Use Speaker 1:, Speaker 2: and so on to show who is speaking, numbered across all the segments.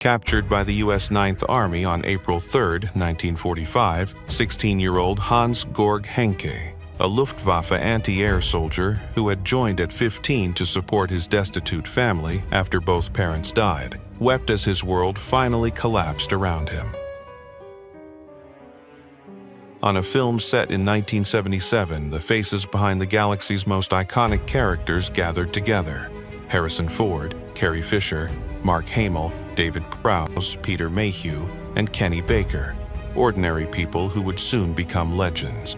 Speaker 1: Captured by the U.S. Ninth Army on April 3, 1945, 16-year-old Hans-Georg Henke, a Luftwaffe anti-air soldier who had joined at 15 to support his destitute family after both parents died, wept as his world finally collapsed around him. On a film set in 1977, the faces behind the galaxy's most iconic characters gathered together. Harrison Ford, Carrie Fisher, Mark Hamill, David Prowse, Peter Mayhew, and Kenny Baker, ordinary people who would soon become legends.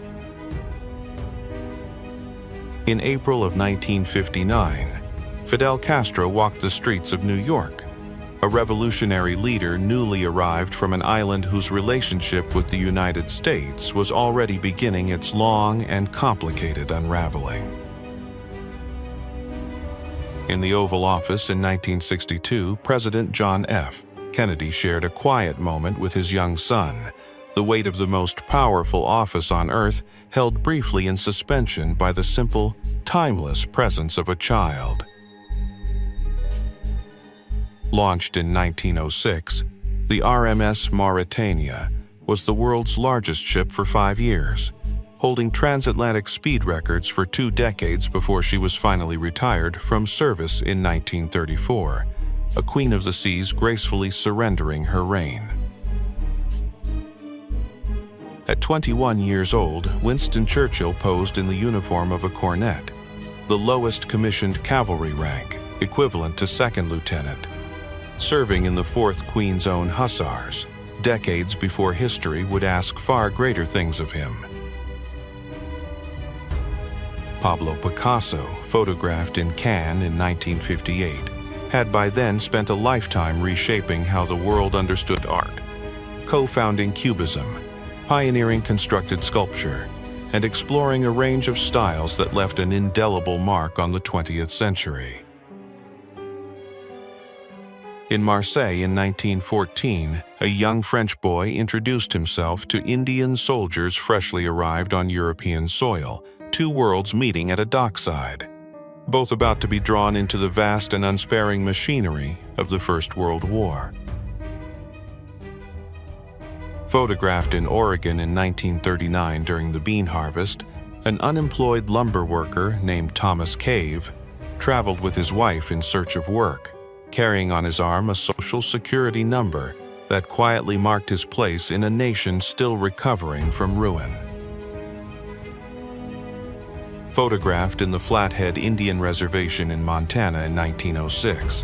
Speaker 1: In April of 1959, Fidel Castro walked the streets of New York, a revolutionary leader newly arrived from an island whose relationship with the United States was already beginning its long and complicated unraveling. In the Oval Office in 1962, President John F. Kennedy shared a quiet moment with his young son, the weight of the most powerful office on Earth held briefly in suspension by the simple, timeless presence of a child. Launched in 1906, the RMS Mauritania was the world's largest ship for 5 years, holding transatlantic speed records for 2 decades before she was finally retired from service in 1934, a queen of the seas gracefully surrendering her reign. At 21 years old, Winston Churchill posed in the uniform of a cornet, the lowest commissioned cavalry rank, equivalent to second lieutenant, serving in the 4th Queen's Own Hussars, decades before history would ask far greater things of him. Pablo Picasso, photographed in Cannes in 1958, had by then spent a lifetime reshaping how the world understood art, co-founding Cubism, pioneering constructed sculpture, and exploring a range of styles that left an indelible mark on the 20th century. In Marseille in 1914, a young French boy introduced himself to Indian soldiers freshly arrived on European soil, 2 worlds meeting at a dockside, both about to be drawn into the vast and unsparing machinery of the First World War. Photographed in Oregon in 1939 during the bean harvest, an unemployed lumber worker named Thomas Cave traveled with his wife in search of work, carrying on his arm a Social Security number that quietly marked his place in a nation still recovering from ruin. Photographed in the Flathead Indian Reservation in Montana in 1906,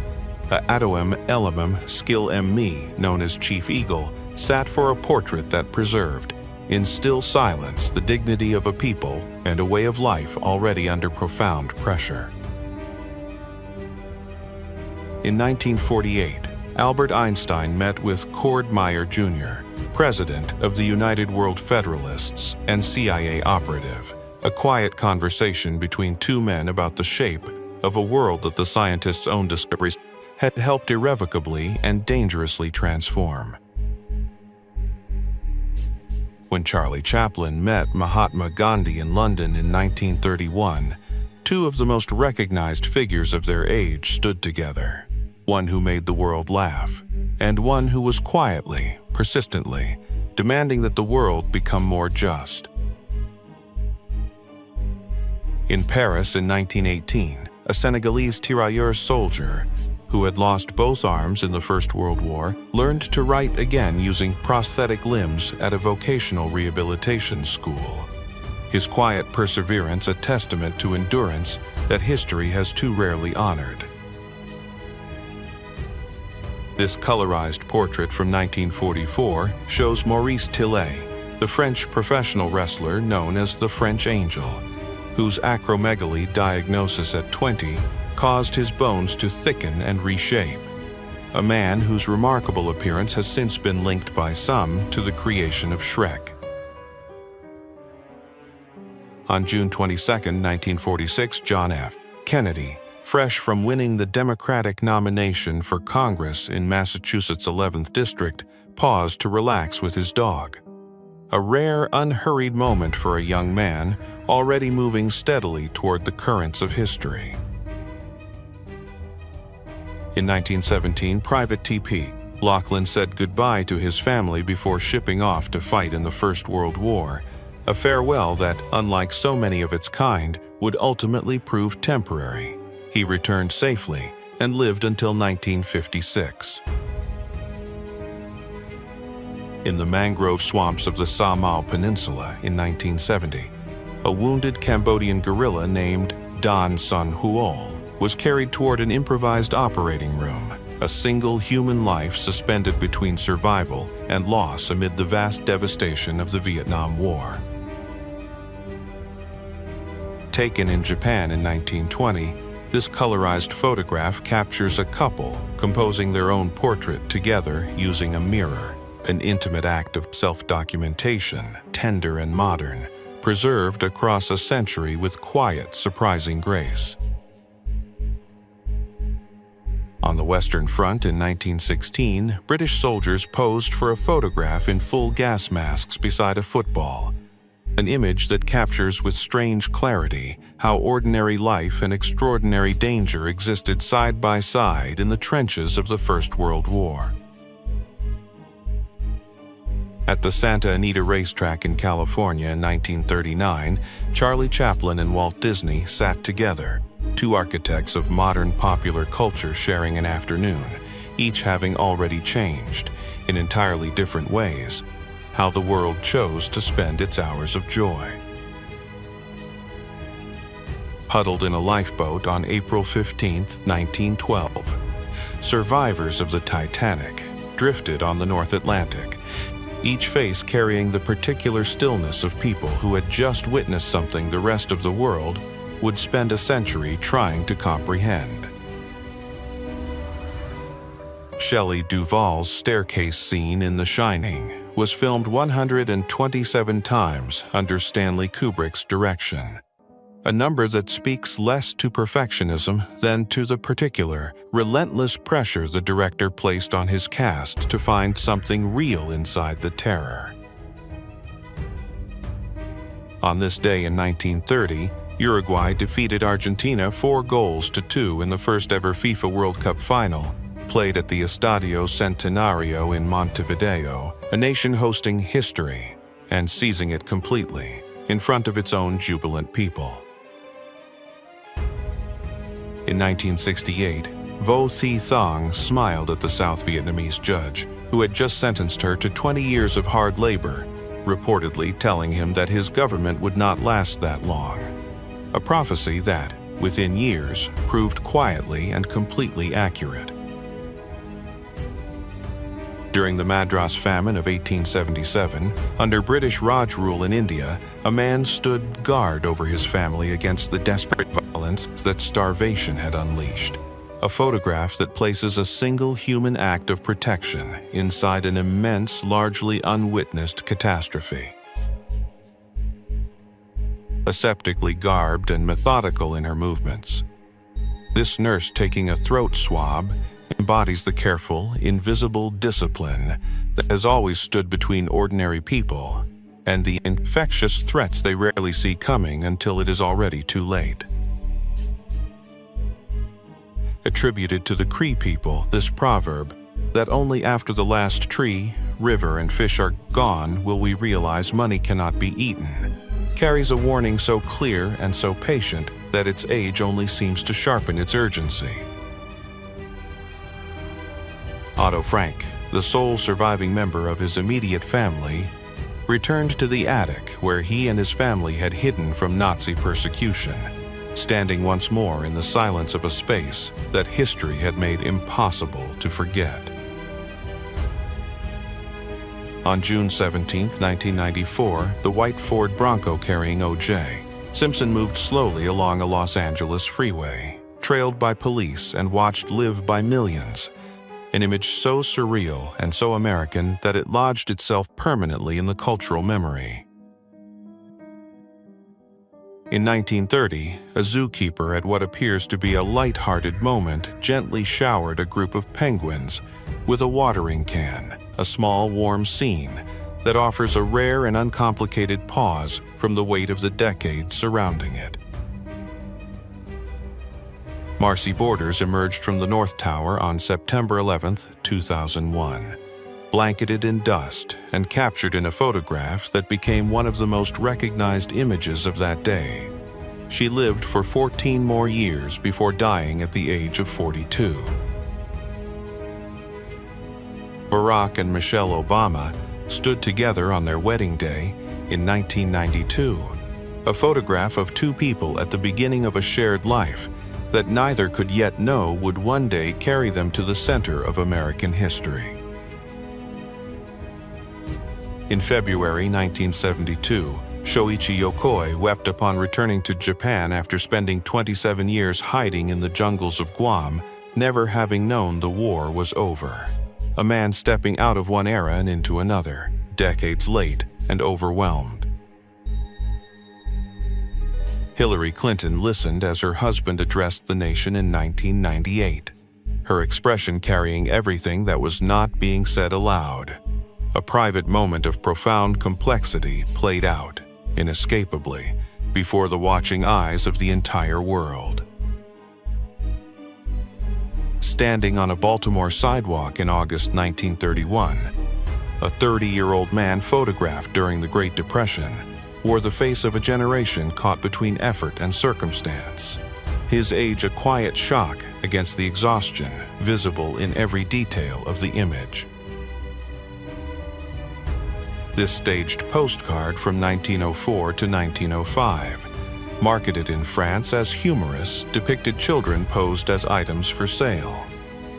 Speaker 1: a Adawam Elamim Skill Me, known as Chief Eagle, sat for a portrait that preserved, in still silence, the dignity of a people and a way of life already under profound pressure. In 1948, Albert Einstein met with Cord Meyer Jr., president of the United World Federalists and CIA operative, a quiet conversation between 2 men about the shape of a world that the scientists' own discoveries had helped irrevocably and dangerously transform. When Charlie Chaplin met Mahatma Gandhi in London in 1931, 2 of the most recognized figures of their age stood together, one who made the world laugh, and one who was quietly, persistently, demanding that the world become more just. In Paris in 1918, a Senegalese tirailleur soldier, who had lost both arms in the First World War, learned to write again using prosthetic limbs at a vocational rehabilitation school. His quiet perseverance a testament to endurance that history has too rarely honored. This colorized portrait from 1944 shows Maurice Tillet, the French professional wrestler known as the French Angel, whose acromegaly diagnosis at 20 caused his bones to thicken and reshape, a man whose remarkable appearance has since been linked by some to the creation of Shrek. On June 22, 1946, John F. Kennedy, fresh from winning the Democratic nomination for Congress in Massachusetts' 11th District, paused to relax with his dog. A rare, unhurried moment for a young man already moving steadily toward the currents of history. In 1917, Private T.P., Laughlin said goodbye to his family before shipping off to fight in the First World War, a farewell that, unlike so many of its kind, would ultimately prove temporary. He returned safely and lived until 1956. In the mangrove swamps of the Sa Mau Peninsula in 1970, a wounded Cambodian guerrilla named Don Sun Huol was carried toward an improvised operating room, a single human life suspended between survival and loss amid the vast devastation of the Vietnam War. Taken in Japan in 1920, this colorized photograph captures a couple composing their own portrait together using a mirror, an intimate act of self-documentation, tender and modern, preserved across a century with quiet, surprising grace. On the Western Front in 1916, British soldiers posed for a photograph in full gas masks beside a football, an image that captures with strange clarity how ordinary life and extraordinary danger existed side by side in the trenches of the First World War. At the Santa Anita racetrack in California in 1939, Charlie Chaplin and Walt Disney sat together, two architects of modern popular culture sharing an afternoon, each having already changed, in entirely different ways, how the world chose to spend its hours of joy. Huddled in a lifeboat on April 15, 1912, survivors of the Titanic drifted on the North Atlantic, each face carrying the particular stillness of people who had just witnessed something the rest of the world would spend a century trying to comprehend. Shelley Duvall's staircase scene in The Shining was filmed 127 times under Stanley Kubrick's direction, a number that speaks less to perfectionism than to the particular, relentless pressure the director placed on his cast to find something real inside the terror. On this day in 1930, Uruguay defeated Argentina 4-2 in the first-ever FIFA World Cup final, played at the Estadio Centenario in Montevideo, a nation hosting history and seizing it completely in front of its own jubilant people. In 1968, Vo Thi Thong smiled at the South Vietnamese judge, who had just sentenced her to 20 years of hard labor, reportedly telling him that his government would not last that long. A prophecy that, within years, proved quietly and completely accurate. During the Madras famine of 1877, under British Raj rule in India, a man stood guard over his family against the desperate violence that starvation had unleashed. A photograph that places a single human act of protection inside an immense, largely unwitnessed catastrophe. Aseptically garbed and methodical in her movements, this nurse taking a throat swab embodies the careful, invisible discipline that has always stood between ordinary people and the infectious threats they rarely see coming until it is already too late. Attributed to the Cree people, this proverb, that only after the last tree, river, and fish are gone will we realize money cannot be eaten, carries a warning so clear and so patient that its age only seems to sharpen its urgency. Otto Frank, the sole surviving member of his immediate family, returned to the attic where he and his family had hidden from Nazi persecution, standing once more in the silence of a space that history had made impossible to forget. On June 17, 1994, the white Ford Bronco carrying O.J. Simpson moved slowly along a Los Angeles freeway, trailed by police and watched live by millions, an image so surreal and so American that it lodged itself permanently in the cultural memory. In 1930, a zookeeper at what appears to be a light-hearted moment gently showered a group of penguins with a watering can, a small warm scene that offers a rare and uncomplicated pause from the weight of the decades surrounding it. Marcy Borders emerged from the North Tower on September 11, 2001, blanketed in dust and captured in a photograph that became one of the most recognized images of that day. She lived for 14 more years before dying at the age of 42. Barack and Michelle Obama stood together on their wedding day in 1992, a photograph of two people at the beginning of a shared life that neither could yet know would one day carry them to the center of American history. In February 1972, Shoichi Yokoi wept upon returning to Japan after spending 27 years hiding in the jungles of Guam, never having known the war was over. A man stepping out of one era and into another, decades late and overwhelmed. Hillary Clinton listened as her husband addressed the nation in 1998, her expression carrying everything that was not being said aloud. A private moment of profound complexity played out, inescapably, before the watching eyes of the entire world. Standing on a Baltimore sidewalk in August 1931, a 30-year-old man photographed during the Great Depression wore the face of a generation caught between effort and circumstance. His age a quiet shock against the exhaustion visible in every detail of the image. This staged postcard from 1904 to 1905, marketed in France as humorous, depicted children posed as items for sale.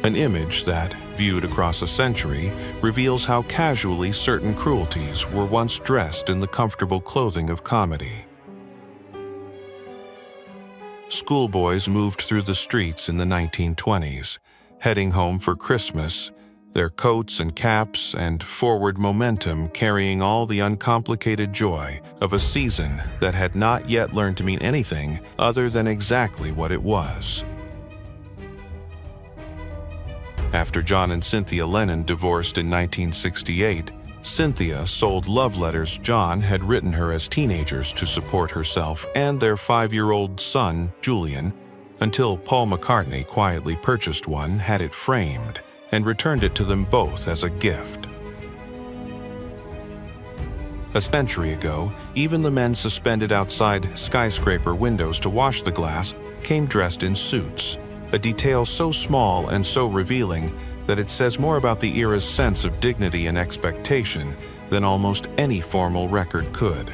Speaker 1: An image that, viewed across a century, reveals how casually certain cruelties were once dressed in the comfortable clothing of comedy. Schoolboys moved through the streets in the 1920s, heading home for Christmas, their coats and caps and forward momentum carrying all the uncomplicated joy of a season that had not yet learned to mean anything other than exactly what it was. After John and Cynthia Lennon divorced in 1968, Cynthia sold love letters John had written her as teenagers to support herself and their 5-year-old son, Julian, until Paul McCartney quietly purchased one, had it framed, and returned it to them both as a gift. A century ago, even the men suspended outside skyscraper windows to wash the glass came dressed in suits, a detail so small and so revealing that it says more about the era's sense of dignity and expectation than almost any formal record could.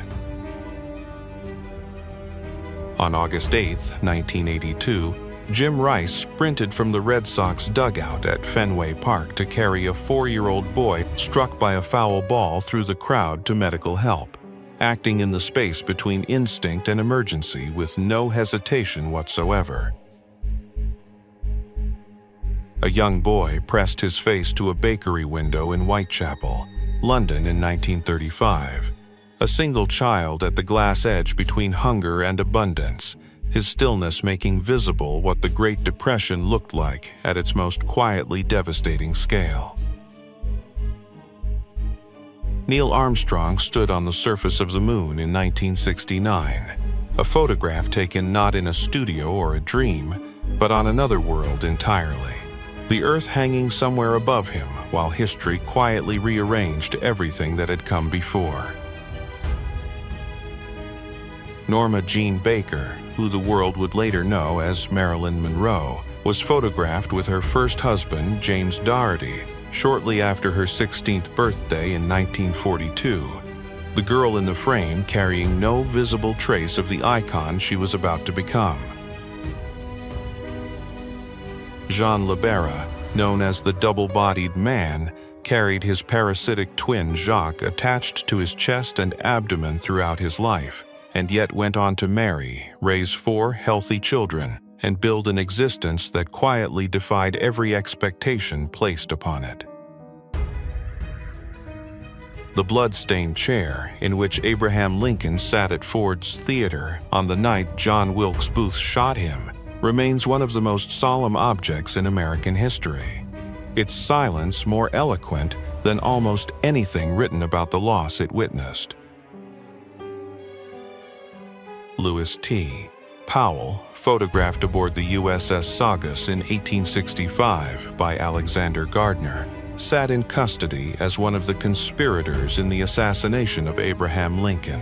Speaker 1: On August 8, 1982, Jim Rice sprinted from the Red Sox dugout at Fenway Park to carry a 4-year-old boy struck by a foul ball through the crowd to medical help, acting in the space between instinct and emergency with no hesitation whatsoever. A young boy pressed his face to a bakery window in Whitechapel, London in 1935, a single child at the glass edge between hunger and abundance, his stillness making visible what the Great Depression looked like at its most quietly devastating scale. Neil Armstrong stood on the surface of the moon in 1969, a photograph taken not in a studio or a dream, but on another world entirely. The Earth hanging somewhere above him while history quietly rearranged everything that had come before. Norma Jean Baker, who the world would later know as Marilyn Monroe, was photographed with her first husband, James Dougherty, shortly after her 16th birthday in 1942, the girl in the frame carrying no visible trace of the icon she was about to become. Jean Libera, known as the double-bodied man, carried his parasitic twin Jacques attached to his chest and abdomen throughout his life, and yet went on to marry, raise 4 healthy children, and build an existence that quietly defied every expectation placed upon it. The blood-stained chair in which Abraham Lincoln sat at Ford's Theater on the night John Wilkes Booth shot him remains one of the most solemn objects in American history, its silence more eloquent than almost anything written about the loss it witnessed. Lewis T. Powell, photographed aboard the USS Saugus in 1865 by Alexander Gardner, sat in custody as one of the conspirators in the assassination of Abraham Lincoln,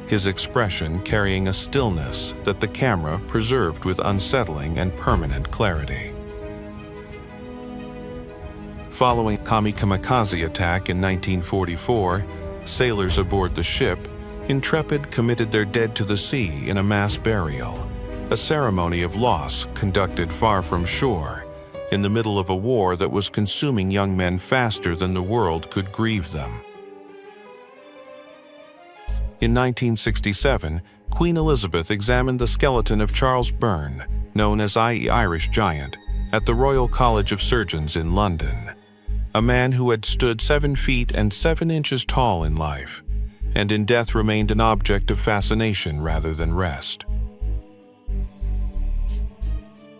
Speaker 1: his expression carrying a stillness that the camera preserved with unsettling and permanent clarity. Following Kami kamikaze attack in 1944, sailors aboard the ship, Intrepid, committed their dead to the sea in a mass burial, a ceremony of loss conducted far from shore, in the middle of a war that was consuming young men faster than the world could grieve them. In 1967, Queen Elizabeth examined the skeleton of Charles Byrne, known as I.E. Irish Giant, at the Royal College of Surgeons in London, a man who had stood 7 feet and 7 inches tall in life, and in death remained an object of fascination rather than rest.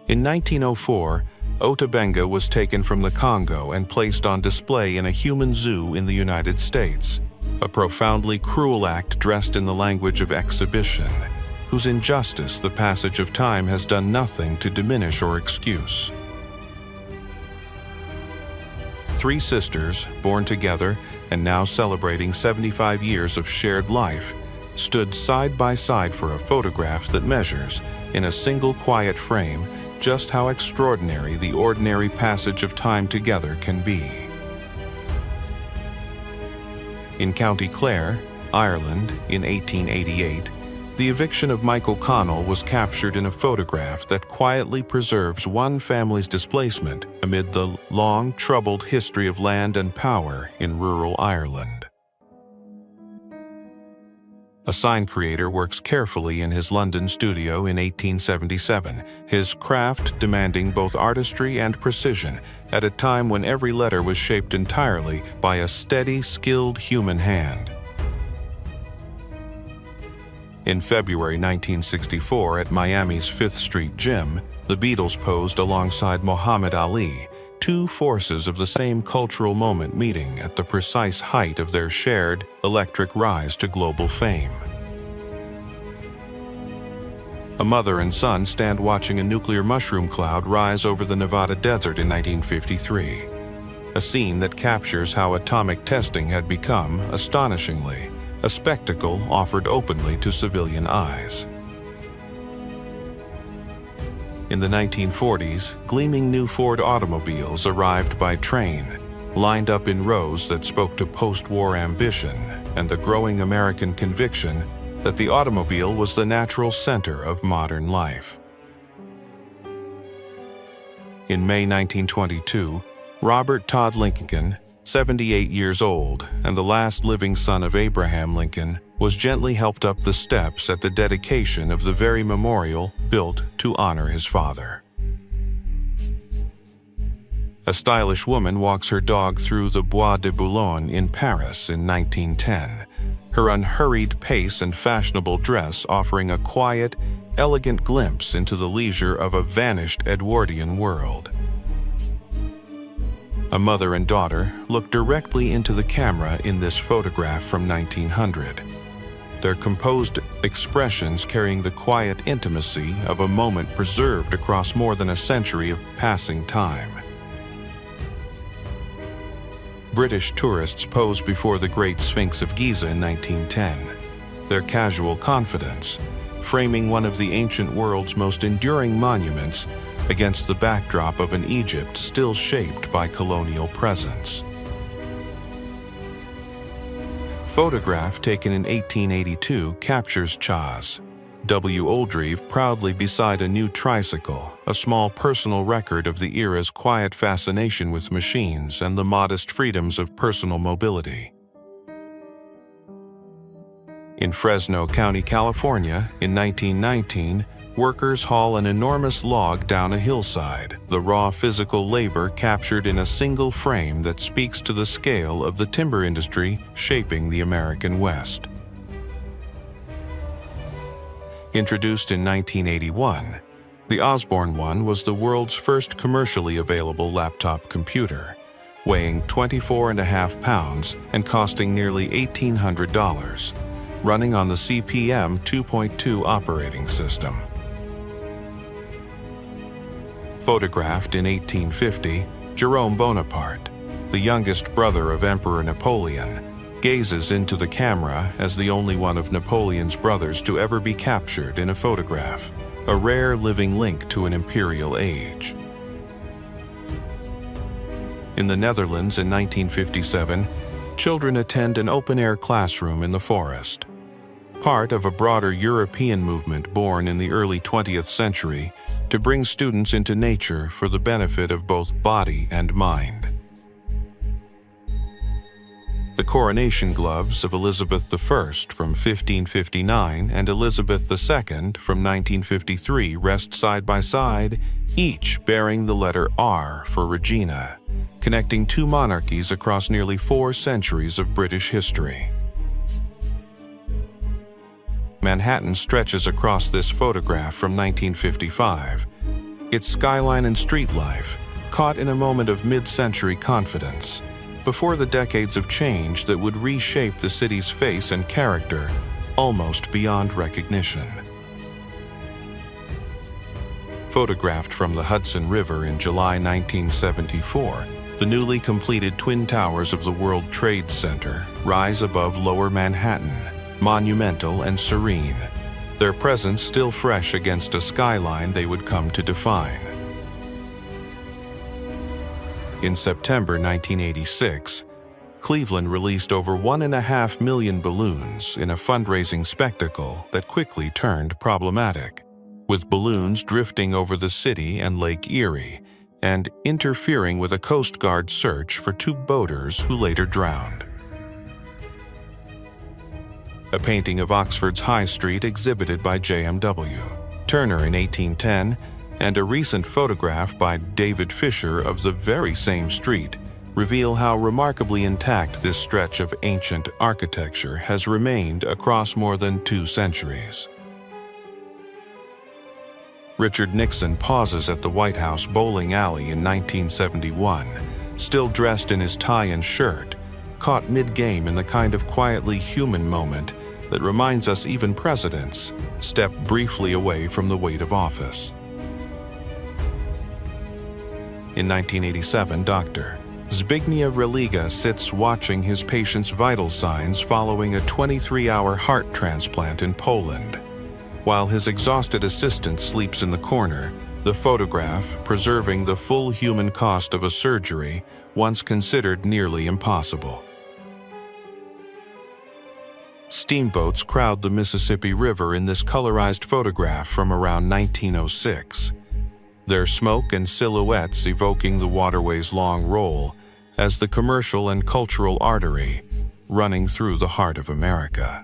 Speaker 1: In 1904, Ota Benga was taken from the Congo and placed on display in a human zoo in the United States, a profoundly cruel act dressed in the language of exhibition, whose injustice the passage of time has done nothing to diminish or excuse. 3 sisters, born together and now celebrating 75 years of shared life, stood side by side for a photograph that measures, in a single quiet frame, just how extraordinary the ordinary passage of time together can be. In County Clare, Ireland, in 1888, the eviction of Michael Connell was captured in a photograph that quietly preserves one family's displacement amid the long, troubled history of land and power in rural Ireland. A sign creator works carefully in his London studio in 1877, his craft demanding both artistry and precision at a time when every letter was shaped entirely by a steady, skilled human hand. In February 1964 at Miami's 5th Street Gym, the Beatles posed alongside Muhammad Ali, 2 forces of the same cultural moment meeting at the precise height of their shared, electric rise to global fame. A mother and son stand watching a nuclear mushroom cloud rise over the Nevada desert in 1953, a scene that captures how atomic testing had become, astonishingly, a spectacle offered openly to civilian eyes. In the 1940s, gleaming new Ford automobiles arrived by train, lined up in rows that spoke to post-war ambition and the growing American conviction that the automobile was the natural center of modern life. In May 1922, Robert Todd Lincoln, 78 years old and the last living son of Abraham Lincoln, was gently helped up the steps at the dedication of the very memorial built to honor his father. A stylish woman walks her dog through the Bois de Boulogne in Paris in 1910, her unhurried pace and fashionable dress offering a quiet, elegant glimpse into the leisure of a vanished Edwardian world. A mother and daughter look directly into the camera in this photograph from 1900, their composed expressions carrying the quiet intimacy of a moment preserved across more than a century of passing time. British tourists posed before the Great Sphinx of Giza in 1910, their casual confidence framing one of the ancient world's most enduring monuments against the backdrop of an Egypt still shaped by colonial presence. Photograph taken in 1882 captures Chas W. Oldreive proudly beside a new tricycle, a small personal record of the era's quiet fascination with machines and the modest freedoms of personal mobility. In Fresno County, California, in 1919, workers haul an enormous log down a hillside, the raw physical labor captured in a single frame that speaks to the scale of the timber industry shaping the American West. Introduced in 1981, the Osborne One was the world's first commercially available laptop computer, weighing 24.5 pounds and costing nearly $1,800, running on the CP/M 2.2 operating system. Photographed in 1850, Jerome Bonaparte, the youngest brother of Emperor Napoleon, gazes into the camera as the only one of Napoleon's brothers to ever be captured in a photograph, a rare living link to an imperial age. In the Netherlands in 1957, children attend an open-air classroom in the forest. Part of a broader European movement born in the early 20th century to bring students into nature for the benefit of both body and mind. The coronation gloves of Elizabeth I from 1559 and Elizabeth II from 1953 rest side by side, each bearing the letter R for Regina, connecting two monarchies across nearly 4 centuries of British history. Manhattan stretches across this photograph from 1955, its skyline and street life caught in a moment of mid-century confidence, before the decades of change that would reshape the city's face and character almost beyond recognition. Photographed from the Hudson River in July 1974, the newly completed Twin Towers of the World Trade Center rise above Lower Manhattan, monumental and serene, their presence still fresh against a skyline they would come to define. In September 1986, Cleveland released over 1.5 million balloons in a fundraising spectacle that quickly turned problematic, with balloons drifting over the city and Lake Erie and interfering with a Coast Guard search for 2 boaters who later drowned. A painting of Oxford's High Street exhibited by J.M.W. Turner in 1810, and a recent photograph by David Fisher of the very same street reveal how remarkably intact this stretch of ancient architecture has remained across more than 2 centuries. Richard Nixon pauses at the White House bowling alley in 1971, still dressed in his tie and shirt, caught mid-game in the kind of quietly human moment that reminds us even presidents step briefly away from the weight of office. In 1987, Dr. Zbigniew Religa sits watching his patient's vital signs following a 23-hour heart transplant in Poland. While his exhausted assistant sleeps in the corner, the photograph preserving the full human cost of a surgery once considered nearly impossible. Steamboats crowd the Mississippi River in this colorized photograph from around 1906, their smoke and silhouettes evoking the waterway's long role as the commercial and cultural artery running through the heart of America.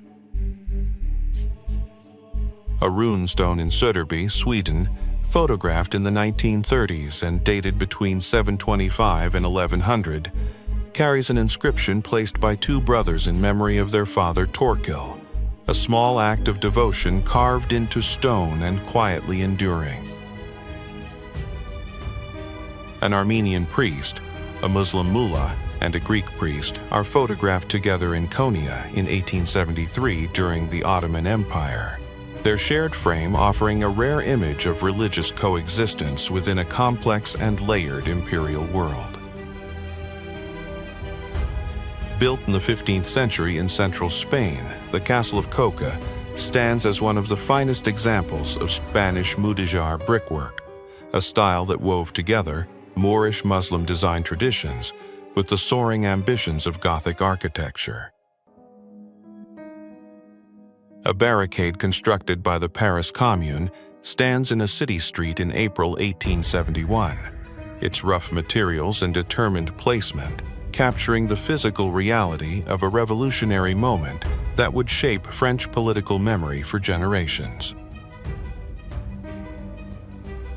Speaker 1: A runestone in Söderby, Sweden, photographed in the 1930s and dated between 725 and 1100, carries an inscription placed by 2 brothers in memory of their father Torkil, a small act of devotion carved into stone and quietly enduring. An Armenian priest, a Muslim mullah, and a Greek priest are photographed together in Konya in 1873 during the Ottoman Empire, their shared frame offering a rare image of religious coexistence within a complex and layered imperial world. Built in the 15th century in central Spain, the Castle of Coca stands as one of the finest examples of Spanish mudéjar brickwork, a style that wove together Moorish Muslim design traditions with the soaring ambitions of Gothic architecture. A barricade constructed by the Paris Commune stands in a city street in April 1871, its rough materials and determined placement capturing the physical reality of a revolutionary moment that would shape French political memory for generations.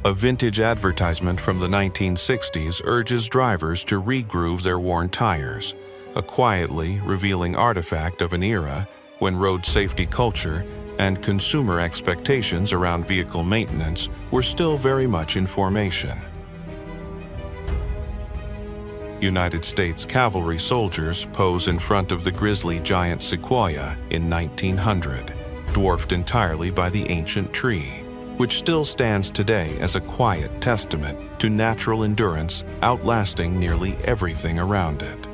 Speaker 1: A vintage advertisement from the 1960s urges drivers to re-groove their worn tires, a quietly revealing artifact of an era when road safety culture and consumer expectations around vehicle maintenance were still very much in formation. United States cavalry soldiers pose in front of the grizzly giant sequoia in 1900, dwarfed entirely by the ancient tree, which still stands today as a quiet testament to natural endurance outlasting nearly everything around it.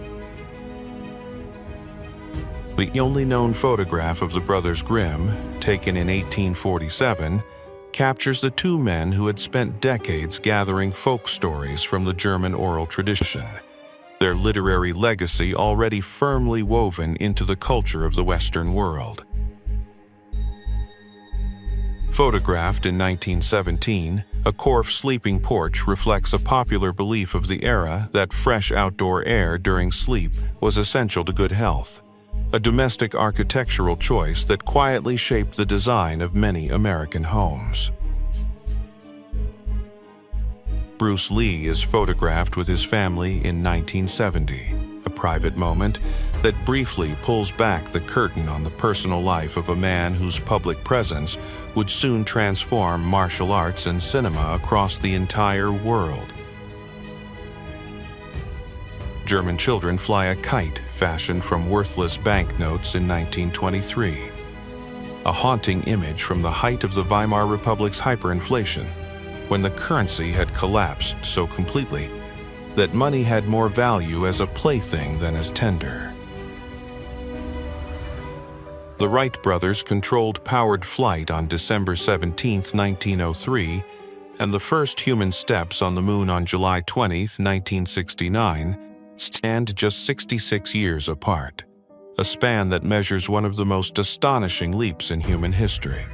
Speaker 1: The only known photograph of the brothers Grimm, taken in 1847, captures the two men who had spent decades gathering folk stories from the German oral tradition, their literary legacy already firmly woven into the culture of the Western world. Photographed in 1917, a Korff sleeping porch reflects a popular belief of the era that fresh outdoor air during sleep was essential to good health, a domestic architectural choice that quietly shaped the design of many American homes. Bruce Lee is photographed with his family in 1970, a private moment that briefly pulls back the curtain on the personal life of a man whose public presence would soon transform martial arts and cinema across the entire world. German children fly a kite fashioned from worthless banknotes in 1923, a haunting image from the height of the Weimar Republic's hyperinflation, when the currency had collapsed so completely that money had more value as a plaything than as tender. The Wright brothers controlled powered flight on December 17, 1903, and the first human steps on the moon on July 20, 1969, stand just 66 years apart, a span that measures one of the most astonishing leaps in human history.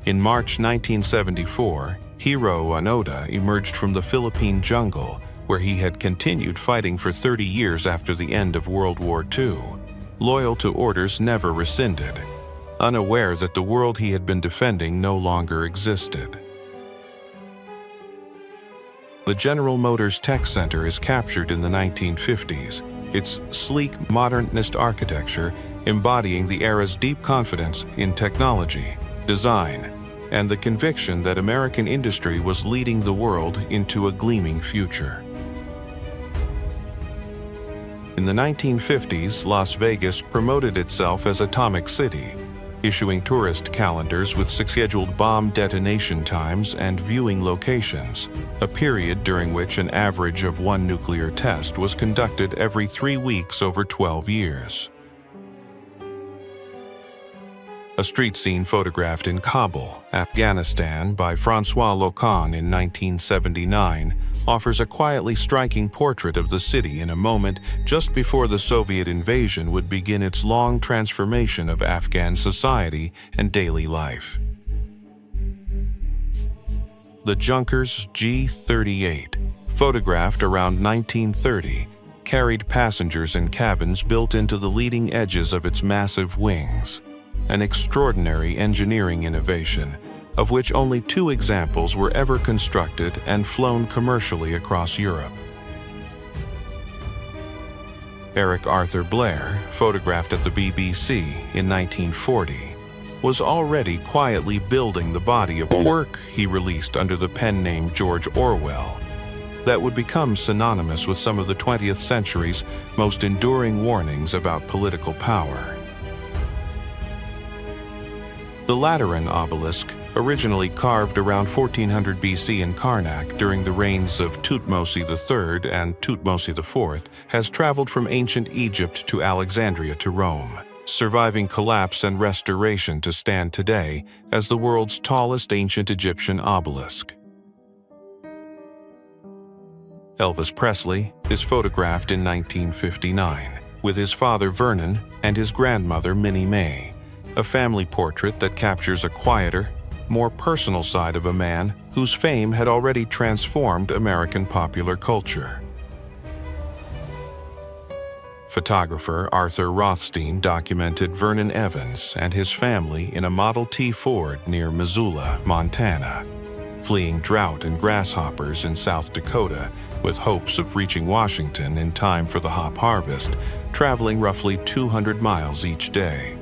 Speaker 1: In March 1974, Hiro Onoda emerged from the Philippine jungle, where he had continued fighting for 30 years after the end of World War II, loyal to orders never rescinded, unaware that the world he had been defending no longer existed. The General Motors Tech Center is captured in the 1950s, its sleek modernist architecture embodying the era's deep confidence in technology, design, and the conviction that American industry was leading the world into a gleaming future. In the 1950s, Las Vegas promoted itself as Atomic City, issuing tourist calendars with scheduled bomb detonation times and viewing locations, a period during which an average of one nuclear test was conducted every 3 weeks over 12 years. A street scene photographed in Kabul, Afghanistan by François Locan in 1979 offers a quietly striking portrait of the city in a moment just before the Soviet invasion would begin its long transformation of Afghan society and daily life. The Junkers G-38, photographed around 1930, carried passengers in cabins built into the leading edges of its massive wings, an extraordinary engineering innovation, of which only 2 examples were ever constructed and flown commercially across Europe. Eric Arthur Blair, photographed at the BBC in 1940, was already quietly building the body of work he released under the pen name George Orwell that would become synonymous with some of the 20th century's most enduring warnings about political power. The Lateran obelisk, originally carved around 1400 BC in Karnak during the reigns of Thutmose III and Thutmose IV, has traveled from ancient Egypt to Alexandria to Rome, surviving collapse and restoration to stand today as the world's tallest ancient Egyptian obelisk. Elvis Presley is photographed in 1959 with his father Vernon and his grandmother Minnie Mae, a family portrait that captures a quieter, more personal side of a man whose fame had already transformed American popular culture. Photographer Arthur Rothstein documented Vernon Evans and his family in a Model T Ford near Missoula, Montana, fleeing drought and grasshoppers in South Dakota with hopes of reaching Washington in time for the hop harvest, traveling roughly 200 miles each day.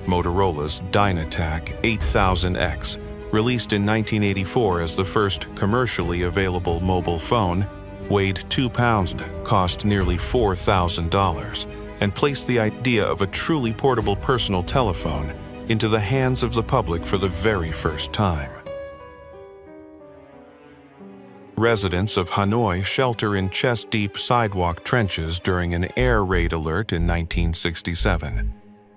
Speaker 1: Motorola's Dynatac 8000X, released in 1984 as the first commercially available mobile phone, weighed 2 pounds, cost nearly $4,000, and placed the idea of a truly portable personal telephone into the hands of the public for the very first time. Residents of Hanoi shelter in chest-deep sidewalk trenches during an air raid alert in 1967.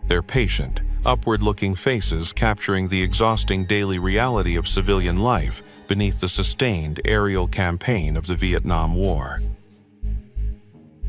Speaker 1: Their patient, upward-looking faces capturing the exhausting daily reality of civilian life beneath the sustained aerial campaign of the Vietnam War.